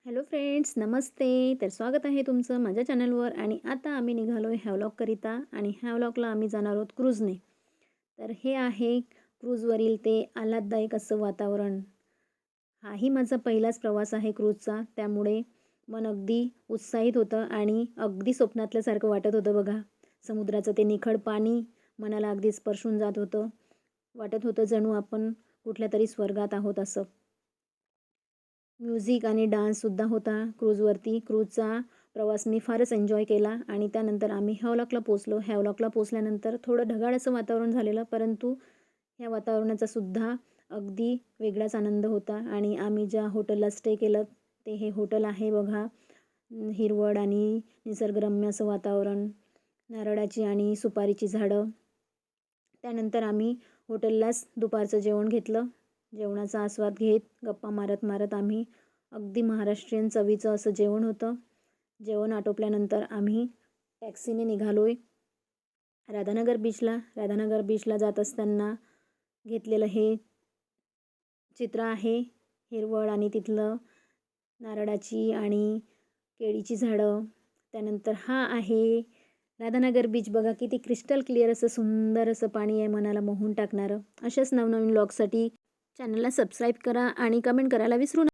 Hello friends, नमस्ते. तर स्वागत आहे तुमचं माझ्या चॅनलवर. आणि आता आम्ही निघालो आहे हॅव्लॉगकरिता आणि हॅव्लॉगला आम्ही जाणार आहोत क्रूजने. तर हे आहे क्रूजवरील ते आल्हाददायक असं वातावरण. हाही माझा पहिलाच प्रवास आहे क्रूजचा, त्यामुळे मन अगदी उत्साहित होतं आणि अगदी स्वप्नातल्यासारखं वाटत होतं बघा. समुद्राचं ते निखळ पाणी मनाला अगदी स्पर्शून जात होतं. वाटत होतं जणू आपण कुठल्यातरी स्वर्गात आहोत असं. म्युझिक आणि डान्ससुद्धा होता क्रूजवरती. क्रूजचा प्रवास मी फारच एन्जॉय केला आणि त्यानंतर आम्ही हॅव्लॉकला पोचलो. हॅव्लॉकला पोचल्यानंतर थोडं ढगाळ असं वातावरण झालेलं, परंतु ह्या वातावरणाचा सुद्धा अगदी वेगळाच आनंद होता. आणि आम्ही ज्या हॉटेलला स्टे केलं ते हे हॉटेल आहे बघा. हिरवळ आणि निसर्गरम्य असं वातावरण, नारळाची आणि सुपारीची झाडं. त्यानंतर आम्ही हॉटेललाच दुपारचं जेवण घेतलं. जेवणाचा आस्वाद घेत गप्पा मारत मारत आम्ही अगदी महाराष्ट्रीयन चवीचं असं जेवण होतं. जेवण आटोपल्यानंतर आम्ही टॅक्सीने निघालो आहे राधानगर बीचला. राधानगर बीचला जात असताना घेतलेलं हे चित्र आहे. हिरवळ आणि तिथलं नारळाची आणि केळीची झाडं. त्यानंतर हा आहे राधानगर बीच. बघा किती क्रिस्टल क्लिअर असं सुंदर असं पाणी आहे, मनाला मोहून टाकणारं. अशाच नवनवीन व्लॉगसाठी चॅनलला सबस्क्राईब करा आणि कमेंट करायला विसरू नका.